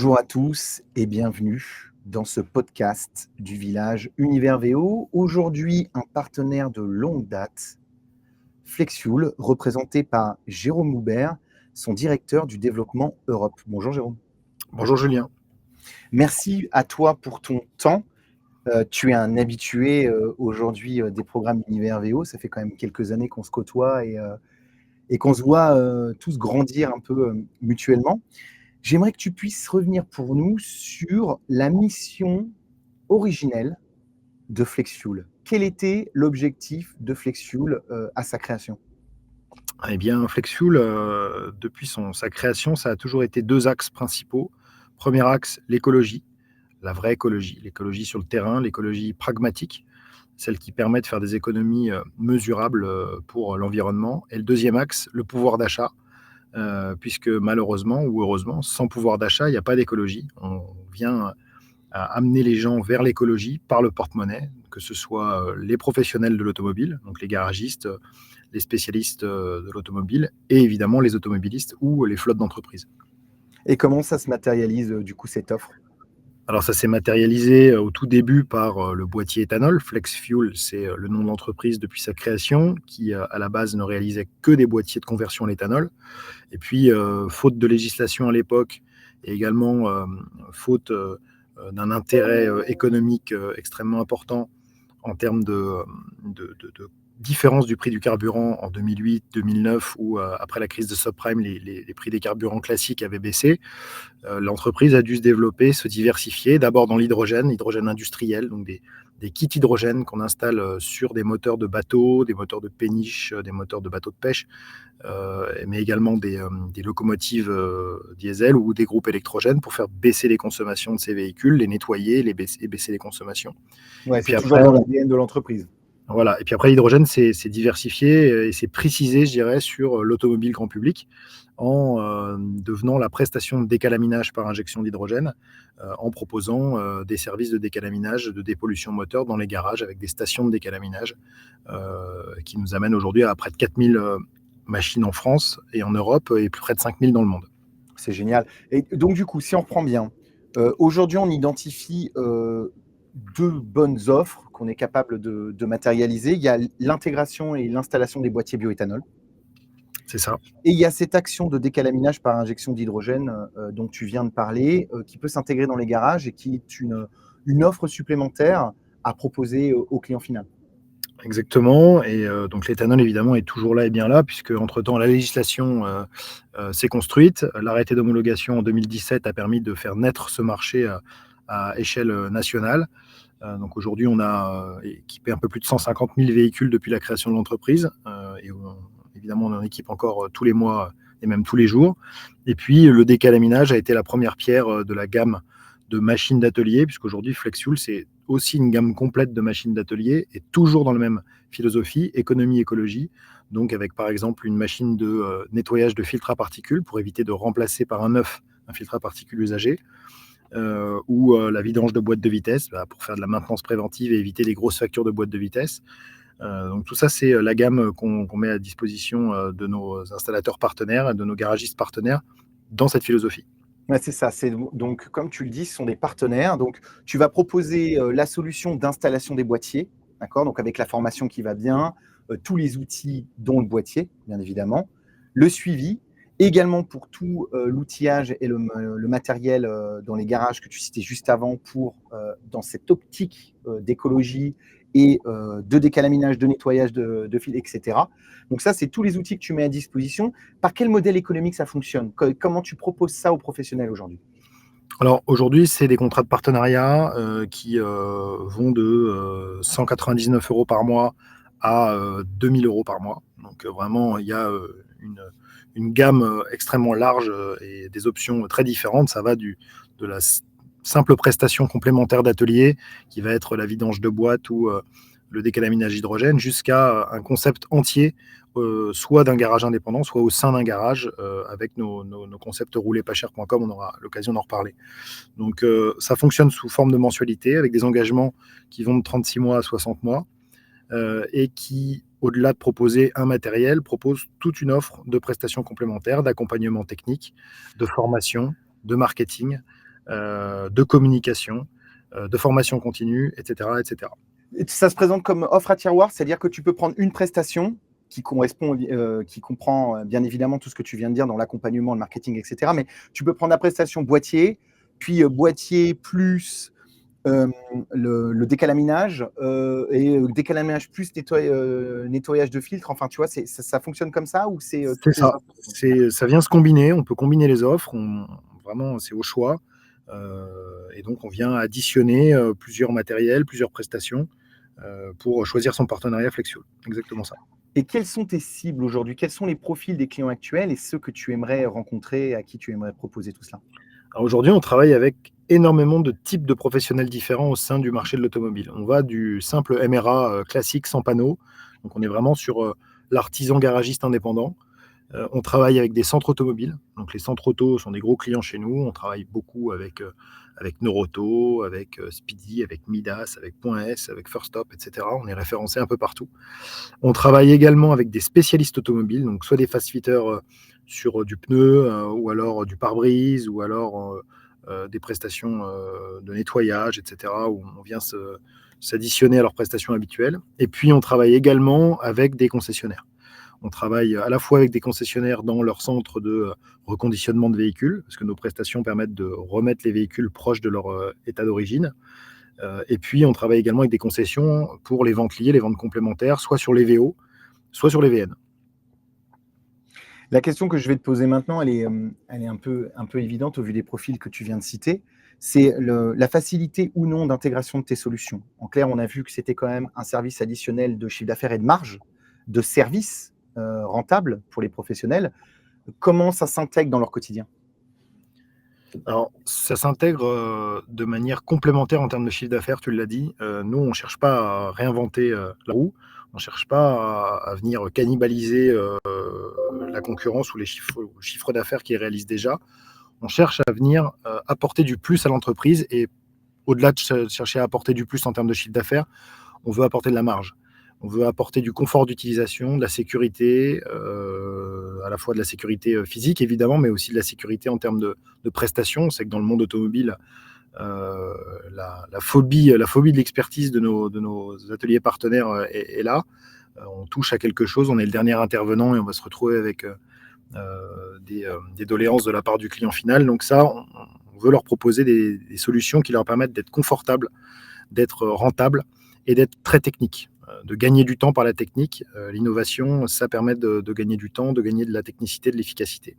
Bonjour à tous et bienvenue dans ce podcast du village Univers VO. Aujourd'hui, un partenaire de longue date, Flexfuel, représenté par Jérôme Houbert, son directeur du développement Europe. Bonjour Jérôme. Bonjour Julien. Merci à toi pour ton temps. Tu es un habitué aujourd'hui des programmes Univers VO. Ça fait quand même quelques années qu'on se côtoie et qu'on se voit tous grandir un peu mutuellement. J'aimerais que tu puisses revenir pour nous sur la mission originelle de Flexfuel. Quel était l'objectif de Flexfuel à sa création? Eh bien, Flexfuel, depuis sa création, ça a toujours été deux axes principaux. Premier axe, l'écologie, la vraie écologie, l'écologie sur le terrain, l'écologie pragmatique, celle qui permet de faire des économies mesurables pour l'environnement. Et le deuxième axe, le pouvoir d'achat, puisque malheureusement ou heureusement, sans pouvoir d'achat, il n'y a pas d'écologie. On vient à amener les gens vers l'écologie par le porte-monnaie, que ce soit les professionnels de l'automobile, donc les garagistes, les spécialistes de l'automobile, et évidemment les automobilistes ou les flottes d'entreprises. Et comment ça se matérialise du coup cette offre? Alors ça s'est matérialisé au tout début par le boîtier éthanol. Flexfuel, c'est le nom de l'entreprise depuis sa création, qui à la base ne réalisait que des boîtiers de conversion à l'éthanol. Et puis, faute de législation à l'époque, et également faute d'un intérêt économique extrêmement important en termes de différence du prix du carburant en 2008-2009, où après la crise de subprime, les prix des carburants classiques avaient baissé. L'entreprise a dû se développer, se diversifier, d'abord dans l'hydrogène industriel, donc des kits hydrogène qu'on installe sur des moteurs de bateaux, des moteurs de péniche, des moteurs de bateaux de pêche, mais également des locomotives diesel ou des groupes électrogènes pour faire baisser les consommations de ces véhicules, les nettoyer et baisser les consommations. Ouais, Et c'est puis toujours après, dans l'ADN de l'entreprise. voilà. Et puis après, l'hydrogène, c'est diversifié et c'est précisé, je dirais, sur l'automobile grand public en devenant la prestation de décalaminage par injection d'hydrogène, en proposant des services de décalaminage, de dépollution moteur dans les garages avec des stations de décalaminage qui nous amènent aujourd'hui à près de 4000 machines en France et en Europe et près de 5000 dans le monde. C'est génial. Et donc du coup, si on reprend bien, aujourd'hui on identifie deux bonnes offres qu'on est capable de matérialiser. Il y a l'intégration et l'installation des boîtiers bioéthanol. C'est ça. Et il y a cette action de décalaminage par injection d'hydrogène dont tu viens de parler, qui peut s'intégrer dans les garages et qui est une offre supplémentaire à proposer au client final. Exactement. Et donc l'éthanol, évidemment, est toujours là et bien là, puisque entre-temps, la législation s'est construite. L'arrêté d'homologation en 2017 a permis de faire naître ce marché à échelle nationale. Donc aujourd'hui, on a équipé un peu plus de 150 000 véhicules depuis la création de l'entreprise. Évidemment, on en équipe encore tous les mois et même tous les jours. Et puis, le décalaminage a été la première pierre de la gamme de machines d'atelier, puisqu'aujourd'hui, Flexfuel, c'est aussi une gamme complète de machines d'atelier et toujours dans la même philosophie, économie, écologie. Donc, avec par exemple une machine de nettoyage de filtres à particules pour éviter de remplacer par un neuf un filtre à particules usagé. Ou la vidange de boîtes de vitesse pour faire de la maintenance préventive et éviter les grosses factures de boîtes de vitesse. Donc tout ça, c'est la gamme qu'on met à disposition de nos installateurs partenaires, de nos garagistes partenaires dans cette philosophie. Ouais, c'est ça. Donc, comme tu le dis, ce sont des partenaires. Donc, tu vas proposer la solution d'installation des boîtiers, d'accord? Donc, avec la formation qui va bien, tous les outils, dont le boîtier, bien évidemment, le suivi, également pour tout l'outillage et le matériel dans les garages que tu citais juste avant, dans cette optique d'écologie et de décalaminage, de nettoyage de fils, etc. Donc, ça, c'est tous les outils que tu mets à disposition. Par quel modèle économique ça fonctionne? Comment tu proposes ça aux professionnels aujourd'hui? Alors aujourd'hui, c'est des contrats de partenariat qui vont de 199 € par mois à 2000 € par mois. Donc vraiment, il y a une gamme extrêmement large et des options très différentes. Ça va de la simple prestation complémentaire d'atelier, qui va être la vidange de boîte ou le décalaminage hydrogène, jusqu'à un concept entier, soit d'un garage indépendant, soit au sein d'un garage, avec nos concepts roulerpascher.com, on aura l'occasion d'en reparler. Donc ça fonctionne sous forme de mensualité, avec des engagements qui vont de 36 mois à 60 mois, et qui, au-delà de proposer un matériel, propose toute une offre de prestations complémentaires, d'accompagnement technique, de formation, de marketing, de communication, de formation continue, etc., etc. Ça se présente comme offre à tiroir, c'est-à-dire que tu peux prendre une prestation qui correspond, qui comprend bien évidemment tout ce que tu viens de dire dans l'accompagnement, le marketing, etc. Mais tu peux prendre la prestation boîtier, puis boîtier plus le décalaminage et décalaminage plus nettoyage de filtre. Enfin, tu vois, ça fonctionne comme ça ou c'est C'est toutes les ça. offres? Ça vient se combiner. On peut combiner les offres. Vraiment, c'est au choix. Et donc, on vient additionner plusieurs matériels, plusieurs prestations pour choisir son partenariat Flexfuel. Exactement ça. Et quelles sont tes cibles aujourd'hui? Quels sont les profils des clients actuels et ceux que tu aimerais rencontrer, à qui tu aimerais proposer tout cela? Alors aujourd'hui, on travaille avec énormément de types de professionnels différents au sein du marché de l'automobile. On va du simple MRA classique sans panneau. Donc, on est vraiment sur l'artisan garagiste indépendant. On travaille avec des centres automobiles. Donc les centres auto sont des gros clients chez nous. On travaille beaucoup avec Neuroto, avec Speedy, avec Midas, avec Point S, avec First Stop, etc. On est référencé un peu partout. On travaille également avec des spécialistes automobiles, donc soit des fast-fitters sur du pneu, ou alors du pare-brise, ou alors des prestations de nettoyage, etc., où on vient s'additionner à leurs prestations habituelles. Et puis on travaille également avec des concessionnaires. On travaille à la fois avec des concessionnaires dans leur centre de reconditionnement de véhicules, parce que nos prestations permettent de remettre les véhicules proches de leur état d'origine. Et puis, on travaille également avec des concessions pour les ventes liées, les ventes complémentaires, soit sur les VO, soit sur les VN. La question que je vais te poser maintenant, elle est un peu évidente au vu des profils que tu viens de citer. C'est la facilité ou non d'intégration de tes solutions. En clair, on a vu que c'était quand même un service additionnel de chiffre d'affaires et de marge, de service rentable pour les professionnels. Comment ça s'intègre dans leur quotidien? Alors, ça s'intègre de manière complémentaire en termes de chiffre d'affaires, tu l'as dit. Nous, on ne cherche pas à réinventer la roue, on ne cherche pas à venir cannibaliser la concurrence ou les chiffres d'affaires qu'ils réalisent déjà. On cherche à venir apporter du plus à l'entreprise et au-delà de chercher à apporter du plus en termes de chiffre d'affaires, on veut apporter de la marge. On veut apporter du confort d'utilisation, de la sécurité, à la fois de la sécurité physique évidemment, mais aussi de la sécurité en termes de prestations. On sait que dans le monde automobile, la phobie de l'expertise de nos ateliers partenaires est là. On touche à quelque chose, on est le dernier intervenant et on va se retrouver avec des doléances de la part du client final. Donc ça, on veut leur proposer des solutions qui leur permettent d'être confortables, d'être rentables et d'être très techniques, de gagner du temps par la technique. L'innovation, ça permet de gagner du temps, de gagner de la technicité, de l'efficacité.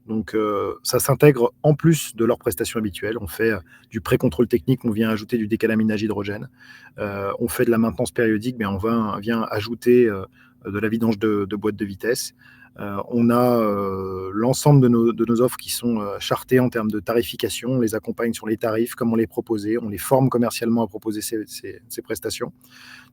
Donc ça s'intègre en plus de leurs prestations habituelles. On fait du pré-contrôle technique, on vient ajouter du décalaminage hydrogène. On fait de la maintenance périodique, mais on vient ajouter de la vidange de boîtes de vitesse. On a l'ensemble de nos offres qui sont chartées en termes de tarification. On les accompagne sur les tarifs, comment les proposer. On les forme commercialement à proposer ces prestations.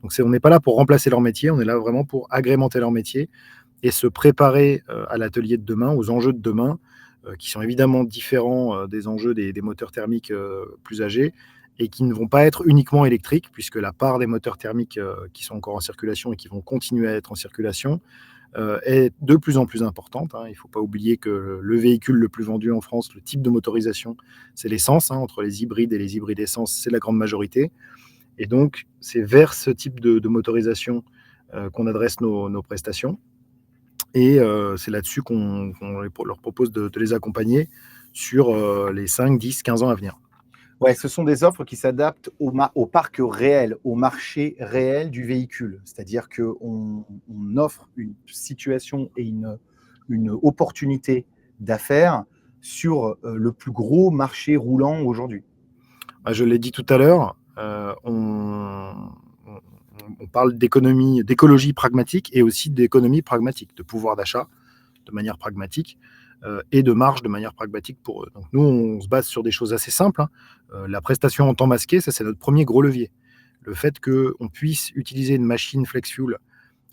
Donc on n'est pas là pour remplacer leur métier, on est là vraiment pour agrémenter leur métier et se préparer à l'atelier de demain, aux enjeux de demain, qui sont évidemment différents des enjeux des moteurs thermiques plus âgés et qui ne vont pas être uniquement électriques, puisque la part des moteurs thermiques qui sont encore en circulation et qui vont continuer à être en circulation est de plus en plus importante. Il ne faut pas oublier que le véhicule le plus vendu en France, le type de motorisation, c'est l'essence. Entre les hybrides et les hybrides essence, c'est la grande majorité. Et donc, c'est vers ce type de motorisation qu'on adresse nos prestations. Et c'est là-dessus qu'on leur propose de les accompagner sur les 5, 10, 15 ans à venir. Ouais, ce sont des offres qui s'adaptent au parc réel, au marché réel du véhicule. C'est-à-dire qu'on offre une situation et une opportunité d'affaires sur le plus gros marché roulant aujourd'hui. Je l'ai dit tout à l'heure, on parle d'écologie pragmatique et aussi d'économie pragmatique, de pouvoir d'achat de manière pragmatique et de marge de manière pragmatique pour eux. Donc nous, on se base sur des choses assez simples. La prestation en temps masqué, ça c'est notre premier gros levier. Le fait qu'on puisse utiliser une machine Flexfuel,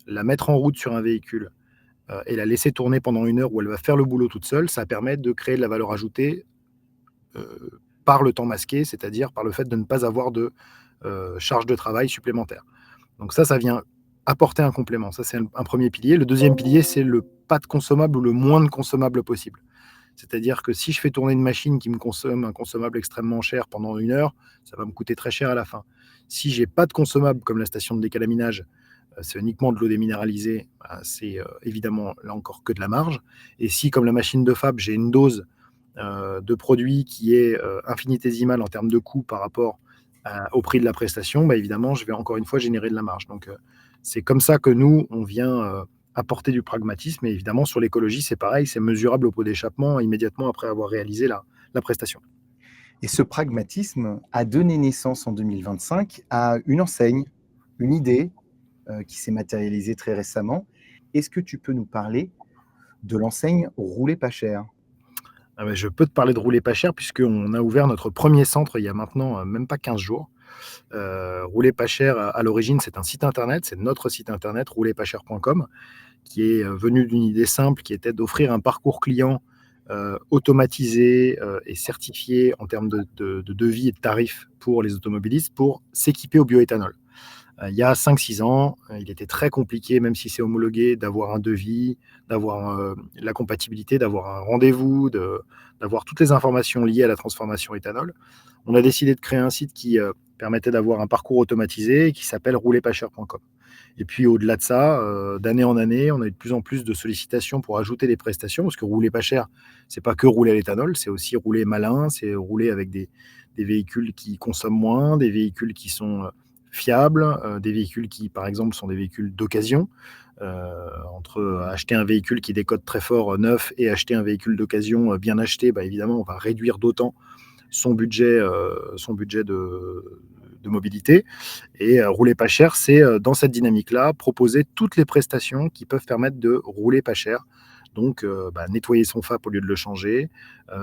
la mettre en route sur un véhicule et la laisser tourner pendant 1 heure où elle va faire le boulot toute seule, ça permet de créer de la valeur ajoutée par le temps masqué, c'est-à-dire par le fait de ne pas avoir de charge de travail supplémentaire. Donc ça vient apporter un complément. Ça, c'est un premier pilier. Le deuxième pilier, c'est le pas de consommable ou le moins de consommable possible. C'est-à-dire que si je fais tourner une machine qui me consomme un consommable extrêmement cher pendant 1 heure, ça va me coûter très cher à la fin. Si j'ai pas de consommable comme la station de décalaminage, c'est uniquement de l'eau déminéralisée, bah, c'est évidemment là encore que de la marge. Et si, comme la machine de fab, j'ai une dose de produit qui est infinitésimale en termes de coût par rapport au prix de la prestation, bah, évidemment, je vais encore une fois générer de la marge. Donc, c'est comme ça que nous, on vient apporter du pragmatisme. Et évidemment, sur l'écologie, c'est pareil, c'est mesurable au pot d'échappement immédiatement après avoir réalisé la prestation. Et ce pragmatisme a donné naissance en 2025 à une enseigne, une idée qui s'est matérialisée très récemment. Est-ce que tu peux nous parler de l'enseigne Rouler pas cher? Ah bah, je peux te parler de Rouler pas cher puisqu'on a ouvert notre premier centre il y a maintenant même pas 15 jours. Rouler pas cher, à l'origine, c'est un site internet, c'est notre site internet roulerpascher.com, qui est venu d'une idée simple qui était d'offrir un parcours client automatisé et certifié en termes de devis et de tarifs pour les automobilistes pour s'équiper au bioéthanol. Il y a 5-6 ans, il était très compliqué, même si c'est homologué, d'avoir un devis, d'avoir la compatibilité, d'avoir un rendez-vous, d'avoir toutes les informations liées à la transformation éthanol. On a décidé de créer un site qui permettait d'avoir un parcours automatisé qui s'appelle roulerpascher.com. Et puis au-delà de ça, d'année en année, on a eu de plus en plus de sollicitations pour ajouter des prestations, parce que rouler pas cher, c'est pas que rouler à l'éthanol, c'est aussi rouler malin, c'est rouler avec des véhicules qui consomment moins, des véhicules qui sont fiables, des véhicules qui, par exemple, sont des véhicules d'occasion. Entre acheter un véhicule qui décode très fort neuf et acheter un véhicule d'occasion bien acheté, bah, évidemment, on va réduire d'autant son budget de mobilité. Et rouler pas cher, c'est dans cette dynamique-là, proposer toutes les prestations qui peuvent permettre de rouler pas cher. Donc, nettoyer son FAP au lieu de le changer,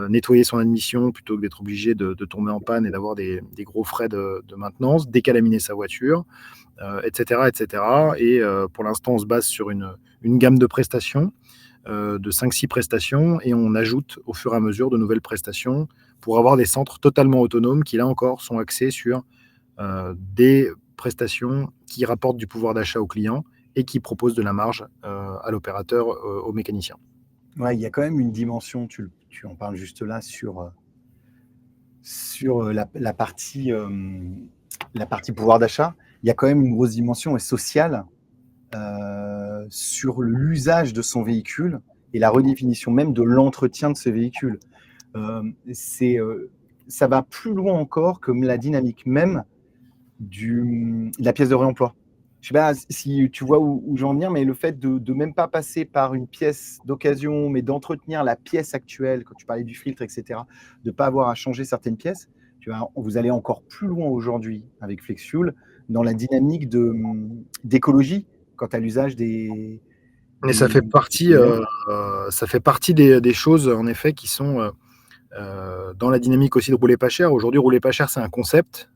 nettoyer son admission plutôt que d'être obligé de tomber en panne et d'avoir des gros frais de maintenance, décalaminer sa voiture, etc., etc. Et pour l'instant, on se base sur une gamme de prestations, de 5-6 prestations, et on ajoute au fur et à mesure de nouvelles prestations pour avoir des centres totalement autonomes qui, là encore, sont axés sur des prestations qui rapportent du pouvoir d'achat aux clients et qui proposent de la marge à l'opérateur, au mécanicien. Ouais, il y a quand même une dimension, tu en parles juste là, sur la partie pouvoir d'achat. Il y a quand même une grosse dimension sociale sur l'usage de son véhicule et la redéfinition même de l'entretien de ce véhicule. Ça va plus loin encore que la dynamique même de la pièce de réemploi. Je sais pas si tu vois où je veux en venir, mais le fait de même pas passer par une pièce d'occasion, mais d'entretenir la pièce actuelle, quand tu parlais du filtre, et cetera, de pas avoir à changer certaines pièces, vous allez encore plus loin aujourd'hui avec Flexfuel dans la dynamique d'écologie quant à l'usage Et des ça fait partie des choses, en effet, qui sont dans la dynamique aussi de rouler pas cher. Aujourd'hui, rouler pas cher, c'est un concept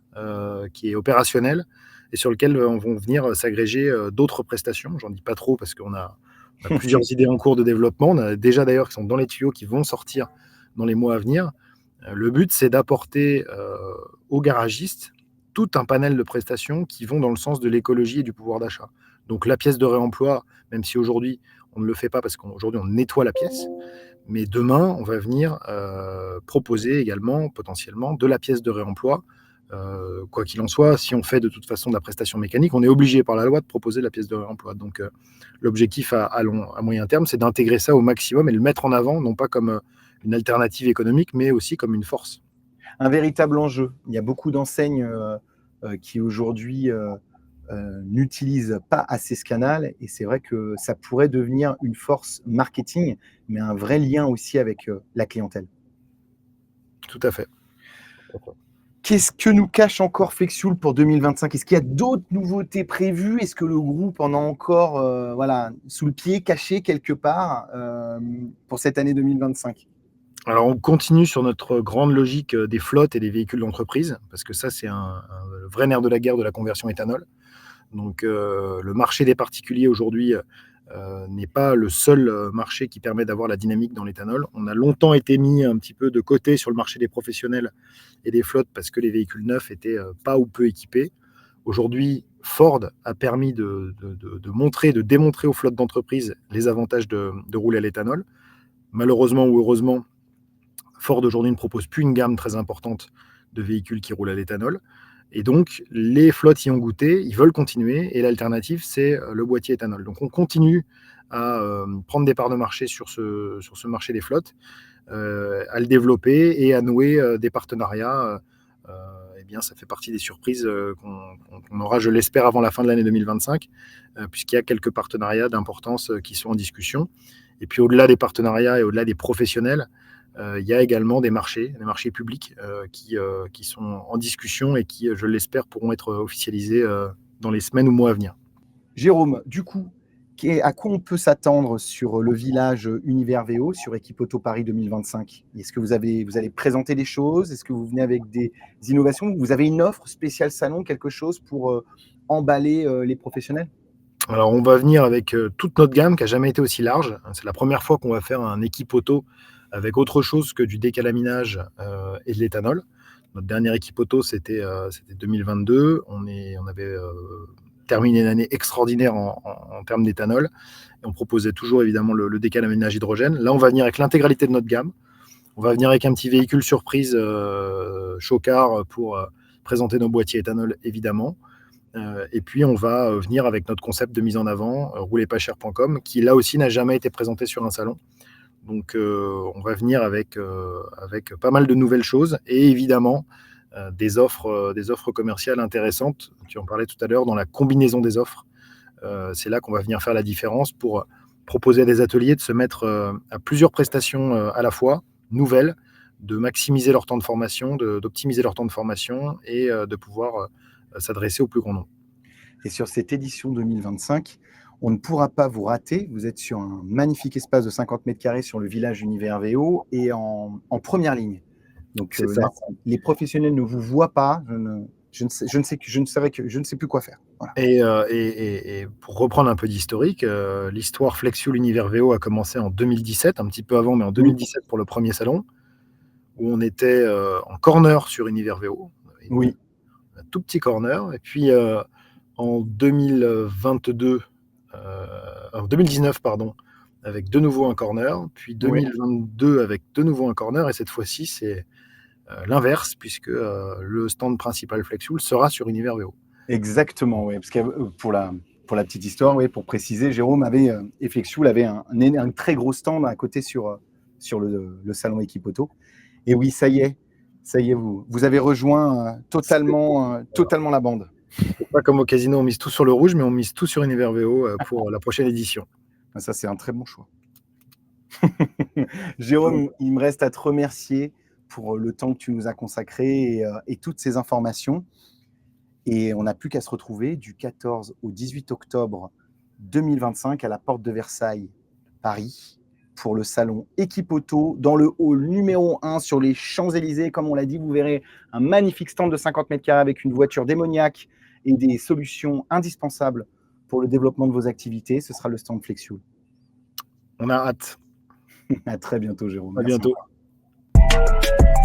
qui est opérationnel et sur lequel vont venir s'agréger d'autres prestations. J'en dis pas trop parce qu'on a plusieurs idées en cours de développement. On a déjà d'ailleurs qui sont dans les tuyaux, qui vont sortir dans les mois à venir. Le but, c'est d'apporter aux garagistes tout un panel de prestations qui vont dans le sens de l'écologie et du pouvoir d'achat. Donc la pièce de réemploi, même si aujourd'hui on ne le fait pas parce qu'aujourd'hui on nettoie la pièce, mais demain on va venir proposer également potentiellement de la pièce de réemploi. Quoi qu'il en soit, si on fait de toute façon de la prestation mécanique, on est obligé par la loi de proposer la pièce de réemploi. Donc l'objectif à moyen terme, c'est d'intégrer ça au maximum et le mettre en avant, non pas comme une alternative économique, mais aussi comme une force. Un véritable enjeu. Il y a beaucoup d'enseignes qui aujourd'hui n'utilisent pas assez ce canal, et c'est vrai que ça pourrait devenir une force marketing, mais un vrai lien aussi avec la clientèle. Tout à fait. Qu'est-ce que nous cache encore Flexfuel pour 2025? Est-ce qu'il y a d'autres nouveautés prévues? Est-ce que le groupe en a encore sous le pied, caché quelque part pour cette année 2025? Alors, on continue sur notre grande logique des flottes et des véhicules d'entreprise, parce que ça, c'est un vrai nerf de la guerre de la conversion éthanol. Donc, le marché des particuliers aujourd'hui n'est pas le seul marché qui permet d'avoir la dynamique dans l'éthanol. On a longtemps été mis un petit peu de côté sur le marché des professionnels et des flottes parce que les véhicules neufs étaient pas ou peu équipés. Aujourd'hui, Ford a permis de montrer, de démontrer aux flottes d'entreprise les avantages de rouler à l'éthanol. Malheureusement ou heureusement, Ford aujourd'hui ne propose plus une gamme très importante de véhicules qui roulent à l'éthanol. Et donc, les flottes y ont goûté, ils veulent continuer, et l'alternative, c'est le boîtier éthanol. Donc, on continue à prendre des parts de marché sur ce marché des flottes, à le développer et à nouer des partenariats. Eh bien, ça fait partie des surprises qu'on aura, je l'espère, avant la fin de l'année 2025, puisqu'il y a quelques partenariats d'importance qui sont en discussion. Et puis, au-delà des partenariats et au-delà des professionnels, il y a également des marchés publics qui sont en discussion et qui, je l'espère, pourront être officialisés dans les semaines ou mois à venir. Jérôme, du coup, à quoi on peut s'attendre sur le village Univers VO sur Equipoto Paris 2025? Est-ce que vous allez présenter des choses? Est-ce que vous venez avec des innovations? Vous avez une offre spéciale salon, quelque chose pour emballer les professionnels? Alors, on va venir avec toute notre gamme qui n'a jamais été aussi large. C'est la première fois qu'on va faire un Equipoto avec autre chose que du décalaminage et de l'éthanol. Notre dernier Equipoto, c'était 2022. On avait terminé une année extraordinaire en termes d'éthanol. Et on proposait toujours évidemment le décalaminage hydrogène. Là, on va venir avec l'intégralité de notre gamme. On va venir avec un petit véhicule surprise chocard pour présenter nos boîtiers éthanol, évidemment. Et puis, on va venir avec notre concept de mise en avant, roulerpascher.com, qui là aussi n'a jamais été présenté sur un salon. Donc, on va venir avec pas mal de nouvelles choses et évidemment des offres commerciales intéressantes. Tu en parlais tout à l'heure, dans la combinaison des offres. C'est là qu'on va venir faire la différence pour proposer à des ateliers de se mettre à plusieurs prestations à la fois, nouvelles, de maximiser leur temps de formation, d'optimiser leur temps de formation et de pouvoir s'adresser au plus grand nombre. Et sur cette édition 2025, on ne pourra pas vous rater. Vous êtes sur un magnifique espace de 50 mètres carrés sur le village Univers VO et en première ligne. Donc là, les professionnels ne vous voient pas. Je ne sais plus quoi faire. Voilà. Et pour reprendre un peu d'historique, l'histoire Flexfuel Univers VO a commencé en 2017, un petit peu avant, mais en 2017 pour le premier salon, où on était en corner sur Univers VO. Oui. Un tout petit corner. Et puis en 2019, pardon, avec de nouveau un corner, puis 2022 avec de nouveau un corner, et cette fois-ci, c'est l'inverse, puisque le stand principal Flexfuel sera sur Univers VO. Exactement, oui. Parce que pour la petite histoire, oui, pour préciser, Jérôme et Flexfuel avait un très gros stand à côté sur le salon Equipoto. Et oui, ça y est, vous avez rejoint totalement la bande. C'est pas comme au casino, on mise tout sur le rouge, mais on mise tout sur Univers VO pour la prochaine édition. Ça, c'est un très bon choix. Jérôme, il me reste à te remercier pour le temps que tu nous as consacré et toutes ces informations. Et on n'a plus qu'à se retrouver du 14 au 18 octobre 2025 à la porte de Versailles, Paris, pour le salon Equipoto, dans le hall numéro 1 sur les Champs-Élysées. Comme on l'a dit, vous verrez un magnifique stand de 50 mètres carrés avec une voiture démoniaque et des solutions indispensables pour le développement de vos activités. Ce sera le stand Flexfuel. On a hâte. À très bientôt, Jérôme. À bientôt. Merci.